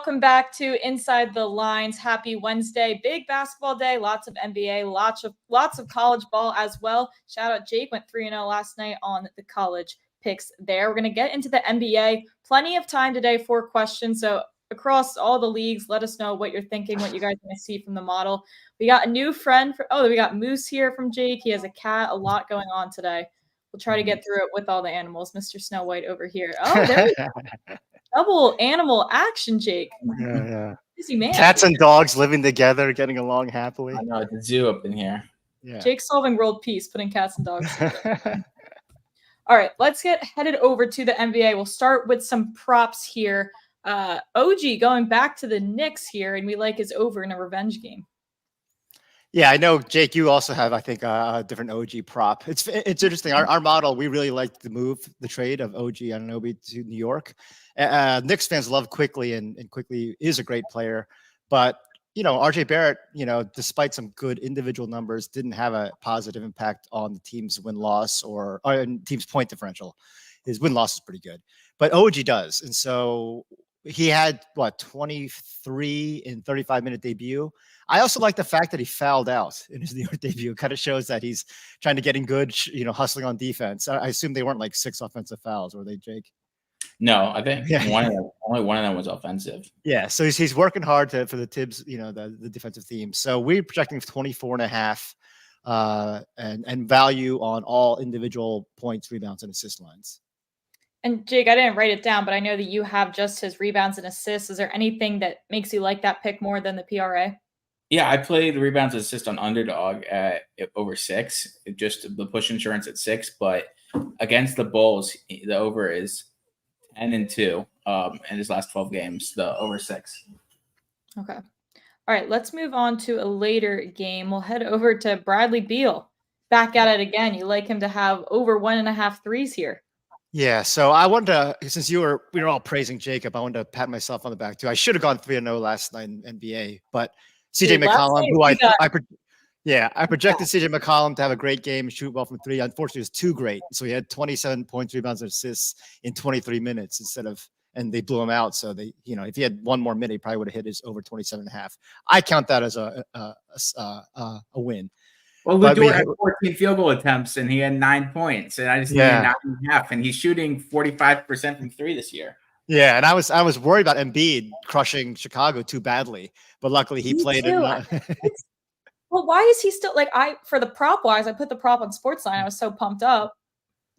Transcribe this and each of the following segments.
welcome back to Inside the Lines. Happy Wednesday, big basketball day, lots of NBA, lots of college ball as well. Shout out Jake, went 3-0 last night on the college picks there. We're going to get into the NBA. Plenty of time today for questions. So across all the leagues, let us know what you're thinking, what you guys want to see from the model. We got a new friend. We got Moose here from Jake. He has a cat, a lot going on today. We'll try to get through it with all the animals. Mr. Snow White over here. Oh, there we go. Double animal action, Jake. Yeah. Busy man. Cats and dogs living together, getting along happily. I know, it's a zoo up in here. Yeah. Jake solving world peace, putting cats and dogs together. All right, let's get headed over to the NBA. We'll start with some props here. OG going back to the Knicks here, and we like his over in a revenge game. Yeah, I know, Jake, you also have, I think, a different OG prop. It's interesting. Our model, we really like the trade of OG Anunoby to New York. Knicks fans love Quickly, and Quickly is a great player. But, RJ Barrett, despite some good individual numbers, didn't have a positive impact on the team's win-loss or team's point differential. His win-loss is pretty good. But OG does. And so he had, 23 in 35-minute debut. I also like the fact that he fouled out in his New York debut. It kind of shows that he's trying to get in good, hustling on defense. I assume they weren't like 6 offensive fouls, were they, Jake? No, I think only one of them was offensive. Yeah, so he's working hard for the Tibbs, the defensive team. So we're projecting 24.5 and value on all individual points, rebounds, and assist lines. And Jake, I didn't write it down, but I know that you have just his rebounds and assists. Is there anything that makes you like that pick more than the PRA? Yeah, I played the rebounds and assist on underdog at over 6, just the push insurance at 6. But against the Bulls, the over is 10-2 in his last 12 games. The over 6. Okay. All right, let's move on to a later game. We'll head over to Bradley Beal. Back at it again. You like him to have over 1.5 threes here. Yeah, so I wanted to, since we were all praising Jacob, I wanted to pat myself on the back too. I should have gone 3-0 last night in NBA, but CJ McCollum, who I projected CJ McCollum to have a great game, shoot well from 3. Unfortunately, it was too great. So he had 27 points, rebounds, and assists in 23 minutes and they blew him out. So if he had one more minute, he probably would have hit his over 27.5. I count that as a win. Well, Ludor had 14 field goal attempts, and he had 9 points, and I just needed 9.5, and he's shooting 45% from 3 this year. Yeah, and I was worried about Embiid crushing Chicago too badly, but luckily he played it. Well, why is he still for the prop wise? I put the prop on Sportsline. I was so pumped up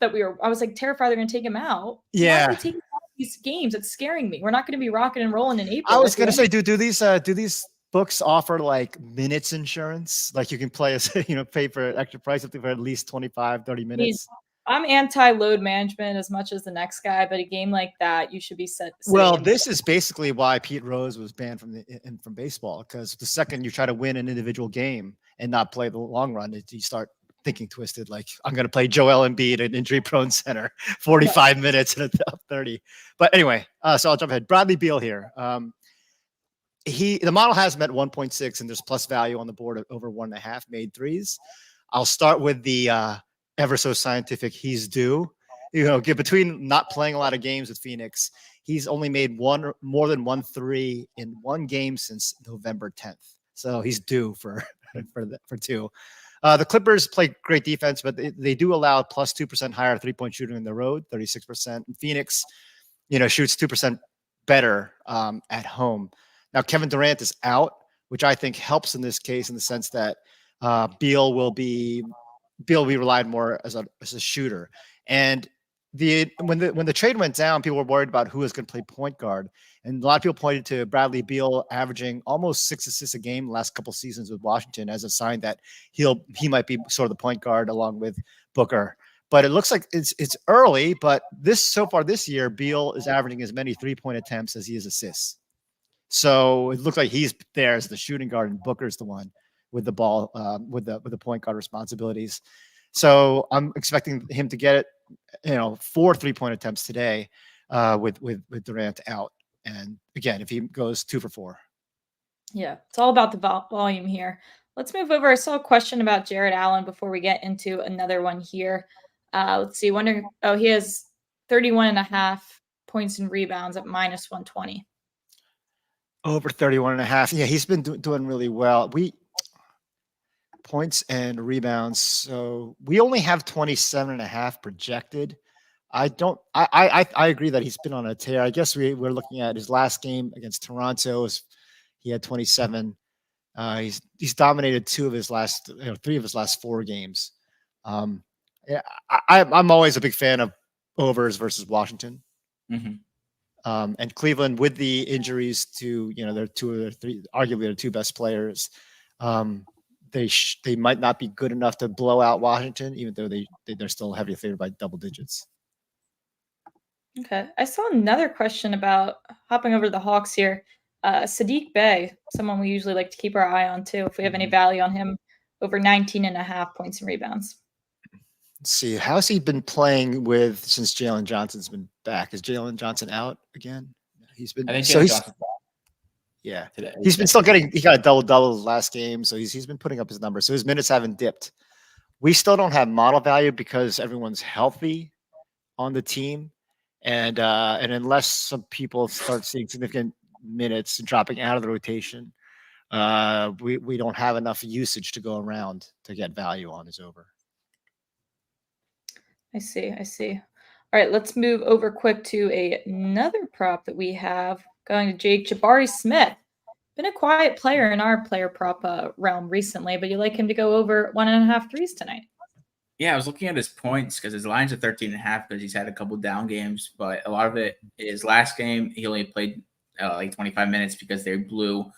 that I was terrified they're going to take him out. Yeah, why are they taking out these games? It's scaring me. We're not going to be rocking and rolling in April. I was going to say, do these books offer minutes insurance? Like you can play pay for an extra price for at least 25-30 minutes. I'm anti-load management as much as the next guy, but a game like that, you should be set. Well, this is basically why Pete Rose was banned from baseball, because the second you try to win an individual game and not play the long run, you start thinking twisted. Like, I'm going to play Joel Embiid, an injury-prone center, 45 minutes and a top 30. But anyway, so I'll jump ahead. Bradley Beal here. The model has him at 1.6, and there's plus value on the board of over 1.5 made threes. I'll start with the ever so scientific he's due. Between not playing a lot of games with Phoenix, he's only made more than 1 3 in 1 game since November 10th. So he's due for 2. The Clippers play great defense, but they do allow plus 2% higher 3-point shooting on the road, 36%. And Phoenix, shoots 2% better at home. Now, Kevin Durant is out, which I think helps in this case in the sense that Beal will be relied more as a shooter. And when the trade went down, people were worried about who was going to play point guard. And a lot of people pointed to Bradley Beal averaging almost 6 assists a game the last couple of seasons with Washington as a sign that he might be sort of the point guard along with Booker. But it looks like it's early, but so far this year, Beal is averaging as many 3-point attempts as he is assists. So it looks like he's there as the shooting guard, and Booker's the one with the ball, with the point guard responsibilities. So I'm expecting him to get 4 3-point attempts today, with Durant out. And again, if he goes 2 for 4. Yeah, it's all about the volume here. Let's move over. I saw a question about Jared Allen before we get into another one here. Let's see. He has 31.5 points and rebounds at minus 120. Over 31.5. Yeah, he's been doing really well. Points and rebounds. So we only have 27.5 projected. I agree that he's been on a tear. I guess we're looking at his last game against Toronto. He had 27. He's dominated three of his last 4 games. Yeah, I'm always a big fan of overs versus Washington. And Cleveland, with the injuries to their 2 or 3, arguably their 2 best players, they might not be good enough to blow out Washington, even though they're still heavily favored by double digits. Okay. I saw another question about hopping over to the Hawks here. Sadiq Bey, someone we usually like to keep our eye on too, if we have any value on him, over 19.5 points and rebounds. Let's see. How's he been playing since Jalen Johnson's been back? Is Jalen Johnson out again? He's been. I think So Jalen yeah, today. he's been still getting. He got a double last game, so he's been putting up his numbers. So his minutes haven't dipped. We still don't have model value because everyone's healthy on the team, and unless some people start seeing significant minutes and dropping out of the rotation, we don't have enough usage to go around to get value on his over. I see. All right, let's move over quick to another prop that we have going to Jake. Jabari Smith. Been a quiet player in our player prop realm recently, but you like him to go over 1.5 threes tonight. Yeah, I was looking at his points because his lines are 13.5 because he's had a couple down games, but a lot of it is last game. He only played like 25 minutes because they blew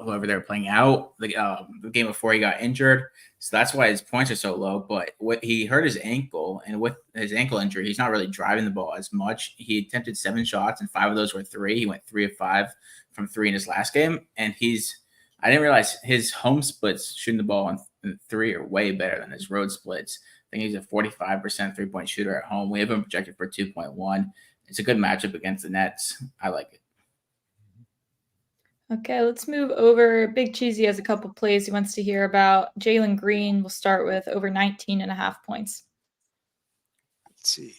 whoever they were playing out the game before he got injured. So that's why his points are so low. But he hurt his ankle, and with his ankle injury, he's not really driving the ball as much. He attempted 7 shots, and 5 of those were 3. He went 3 of 5 from 3 in his last game, and I didn't realize his home splits shooting the ball on 3 are way better than his road splits. I think he's a 45% 3-point shooter at home. We have him projected for 2.1. It's a good matchup against the Nets. I like it. Okay, let's move over. Big Cheesy has a couple plays he wants to hear about. Jalen Green will start with over 19.5 points. Let's see.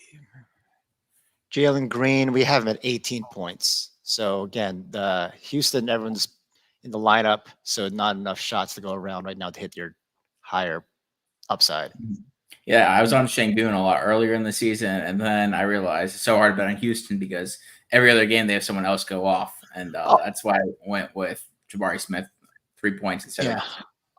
Jalen Green, we have him at 18 points. So again, the Houston, everyone's in the lineup, so not enough shots to go around right now to hit your higher upside. Yeah, I was on Şengün a lot earlier in the season, and then I realized it's so hard to bet on Houston because every other game they have someone else go off, and that's why I went with Jabari Smith 3 points instead of.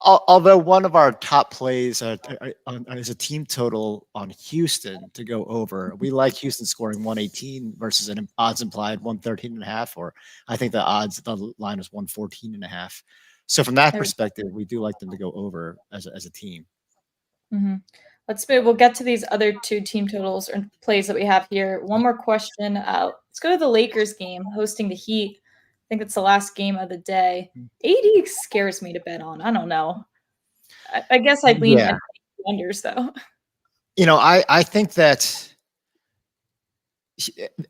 Although one of our top plays is a team total on Houston to go over. We like Houston scoring 118 versus an odds implied 113.5, or I think the line is 114.5. So from that perspective, we do like them to go over as a team. Mm-hmm. Let's move. We'll get to these other 2 team totals or plays that we have here. One more question. Let's go to the Lakers game hosting the Heat. I think it's the last game of the day. AD scares me to bet on. I don't know. I guess I'd lean unders though. I think that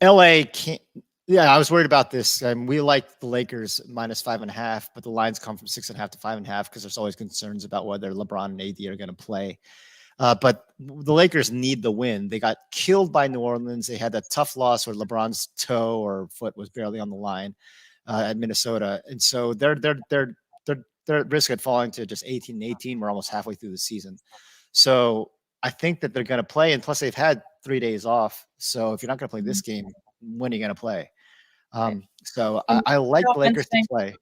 LA can't. Yeah, I was worried about this. We like the Lakers -5.5, but the lines come from 6.5 to 5.5 because there's always concerns about whether LeBron and AD are going to play. But the Lakers need the win. They got killed by New Orleans. They had that tough loss where LeBron's toe or foot was barely on the line at Minnesota, and so they're at risk of falling to just 18-18. We're almost halfway through the season, so I think that they're going to play. And plus, they've had 3 days off. So if you're not going to play this game, when are you going to play? So I like the Lakers to play.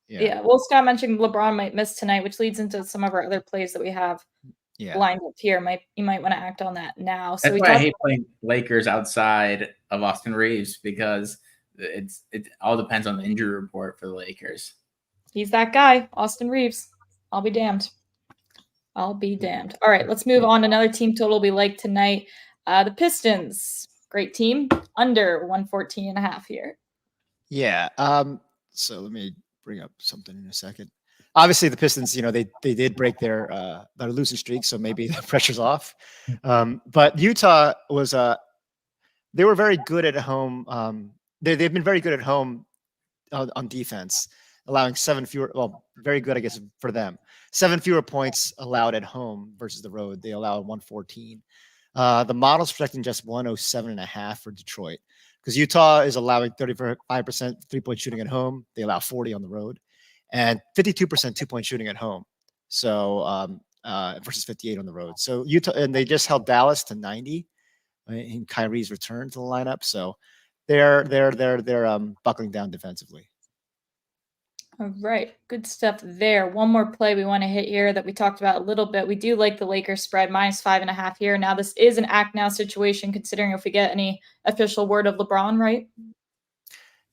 Yeah. Well, Scott mentioned LeBron might miss tonight, which leads into some of our other plays that we have. Lined up here. You might want to act on that now. So that's why I hate playing Lakers outside of Austin Reeves because it all depends on the injury report for the Lakers. He's that guy, Austin Reeves. I'll be damned. All right, let's move on. Another team total we like tonight. The Pistons, great team, under 114.5 here. Yeah. So let me bring up something in a second. Obviously, the Pistons, they did break their losing streak, so maybe the pressure's off. But Utah was they were very good at home. They've been very good at home on defense, allowing 7 fewer. Well, very good, I guess, for them. 7 fewer points allowed at home versus the road. They allowed 114. The model's projecting just 107.5 for Detroit. because Utah is allowing 35% 3-point shooting at home. They allow 40 on the road, and 52% 2-point shooting at home. So versus 58 on the road. So Utah, and they just held Dallas to 90 in Kyrie's return to the lineup. So they're buckling down defensively. All right, good stuff there. One more play we want to hit here that we talked about a little bit. We do like the Lakers spread -5.5 here. Now this is an act now situation, considering if we get any official word of LeBron, right?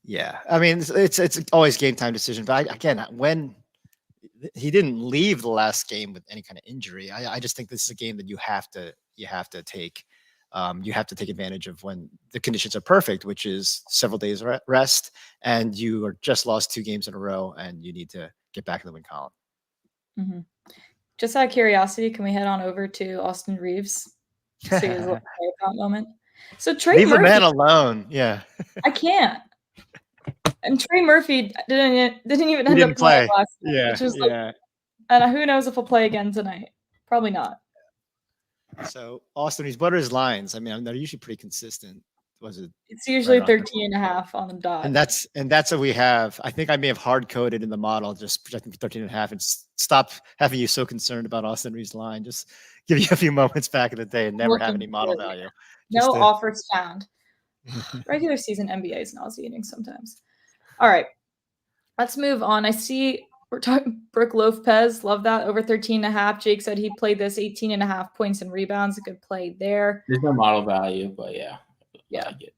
Yeah, I mean it's always game time decision. But again, when he didn't leave the last game with any kind of injury, I just think this is a game that you have to take. You have to take advantage of when the conditions are perfect, which is several days rest, and you are just lost 2 games in a row, and you need to get back in the win column. Mm-hmm. Just out of curiosity, can we head on over to Austin Reeves? So he has a little moment. So Trey Leave Murphy, the man alone. Yeah, I can't. And Trey Murphy didn't even end up playing last night, Yeah, which is yeah. and who knows if he'll play again tonight? Probably not. So Austin, what are his lines? I mean, they're usually pretty consistent. Was it? It's usually right 13.5 on the dot. And that's what we have. I think I may have hard coded in the model, just projecting 13.5, and stop having you so concerned about Austin Reeves' line. Just give you a few moments back in the day and never have any model value. No offers found. Regular season NBA is nauseating sometimes. All right, let's move on. I see we're talking Brooke Lopez. Love that. Over 13.5. Jake said he played this 18.5 points and rebounds. A good play there. There's no model value, but yeah. Yeah. Like it.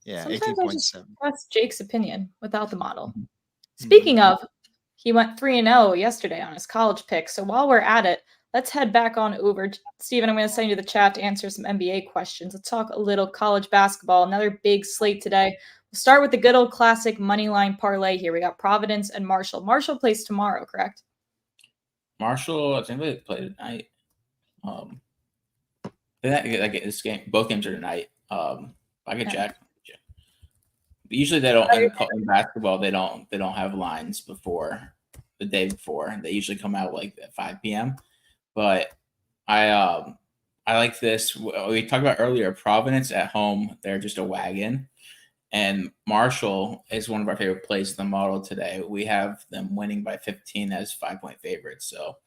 Yeah, Sometimes I just 18.7. That's Jake's opinion without the model. Speaking of, he went 3-0 yesterday on his college pick. So while we're at it, let's head back on over. Steven, I'm going to send you the chat to answer some NBA questions. Let's talk a little college basketball. Another big slate today. We'll start with the good old classic money line parlay here. We got Providence and Marshall. Marshall plays tomorrow, correct? Marshall, I think they play tonight. This game, both games are tonight. I can check. Usually they don't in basketball. They don't have lines before the day before. They usually come out like at 5 p.m. But I like this. We talked about earlier. Providence at home, they're just a wagon, and Marshall is one of our favorite plays in the model today. We have them winning by 15 as 5-point favorites. So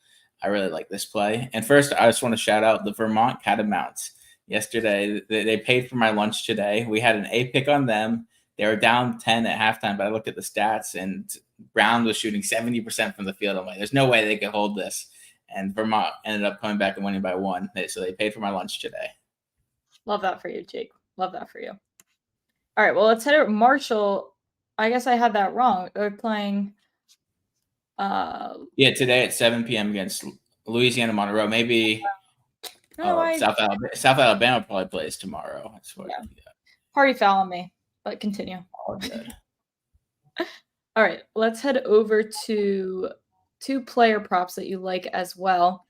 I really like this play. And first, I just want to shout out the Vermont Catamounts. Yesterday, they paid for my lunch today. We had an A pick on them. They were down 10 at halftime, but I looked at the stats, and Brown was shooting 70% from the field. I'm like, there's no way they could hold this. And Vermont ended up coming back and winning by 1. So they paid for my lunch today. Love that for you, Jake. Love that for you. All right, well, let's head over. Marshall, I guess I had that wrong. They're playing. Today at 7 p.m. against Louisiana Monroe. Maybe South Alabama probably plays tomorrow. That's what. Yeah. Party foul on me, but continue. All good. All right, let's head over to 2 player props that you like as well.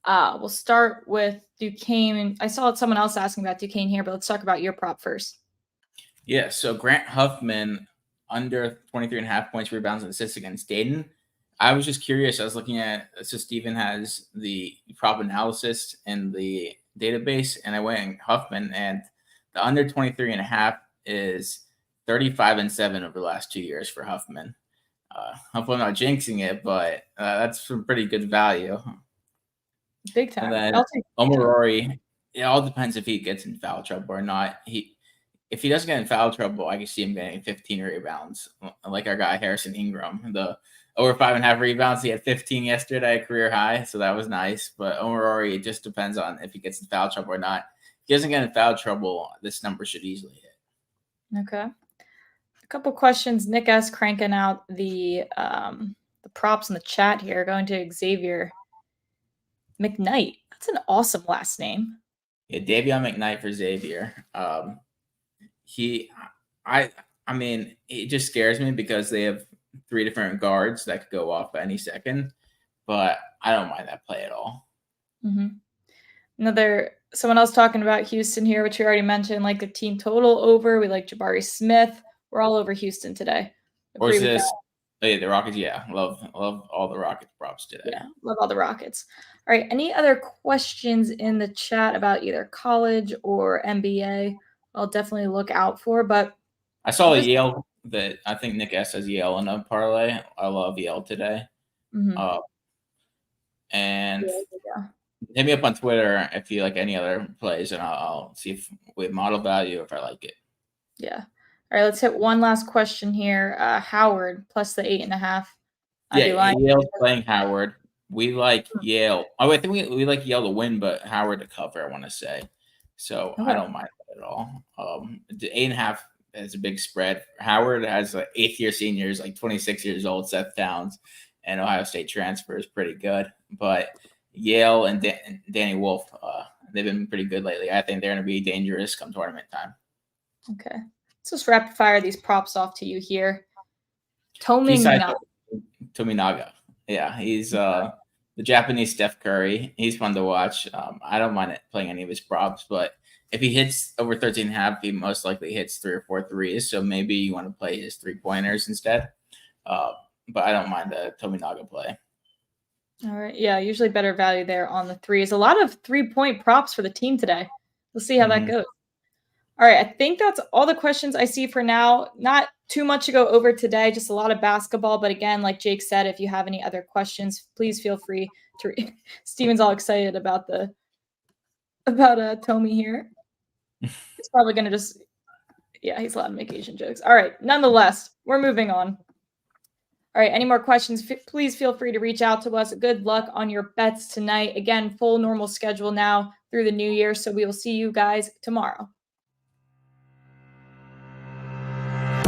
We'll start with Duquesne. I saw someone else asking about Duquesne here, but let's talk about your prop first. Yeah, so Grant Huffman under 23.5 points, rebounds, and assists against Dayton. I was just curious. I was looking at, so Steven has the prop analysis in the database, and I went in Huffman, and the under 23.5 is 35-7 over the last 2 years for Huffman. Hopefully I'm not jinxing it, but that's some pretty good value. Big time. And then Omarori, it all depends if he gets in foul trouble or not. If he doesn't get in foul trouble, I can see him getting 15 rebounds, like our guy Harrison Ingram. The over 5.5 rebounds, he had 15 yesterday, career high, so that was nice. But Omarori, it just depends on if he gets in foul trouble or not. If he doesn't get in foul trouble, this number should easily hit. Okay. A couple questions. Nick S. cranking out the props in the chat here. Going to Xavier McKnight. That's an awesome last name. Yeah, Davion McKnight for Xavier. I mean, it just scares me because they have 3 different guards that could go off any second, but I don't mind that play at all. Mm-hmm. Someone else talking about Houston here, which we already mentioned, like the team total over. We like Jabari Smith. We're all over Houston today. Or is this? Oh yeah, the Rockets. Yeah, love all the Rockets props today. Yeah, love all the Rockets. All right. Any other questions in the chat about either college or NBA? I'll definitely look out for. But I saw a Yale that I think Nick S has Yale in a parlay. I love Yale today. Mhm. And Yeah. hit me up on Twitter if you like any other plays, and I'll see if with model value if I like it. Yeah. All right, let's hit one last question here. Howard plus the 8.5. I'd be Yeah, lying. Yale's playing Howard. We like Yale. Oh, I think we like Yale to win, but Howard to cover, I want to say. So I Okay. don't mind that at all. The 8.5 is a big spread. Howard has like 8th-year seniors, like 26 years old, Seth Downs, and Ohio State transfer is pretty good. But Yale and Danny Wolf, they've been pretty good lately. I think they're going to be dangerous come tournament time. Okay. Let's just rapid fire these props off to you here. Tominaga. Yeah, he's the Japanese Steph Curry. He's fun to watch. I don't mind playing any of his props, but if he hits over 13.5, he most likely hits 3 or 4 threes. So maybe you want to play his 3-pointers instead. But I don't mind the Tominaga play. All right. Yeah, usually better value there on the threes. A lot of 3-point props for the team today. We'll see how that goes. All right. I think that's all the questions I see for now. Not too much to go over today, just a lot of basketball. But again, like Jake said, if you have any other questions, please feel free to Steven's all excited about Tommy here. He's probably going to he's allowed to make Asian jokes. All right. Nonetheless, we're moving on. All right, any more questions, please feel free to reach out to us. Good luck on your bets tonight. Again, full normal schedule now through the new year, so we will see you guys tomorrow.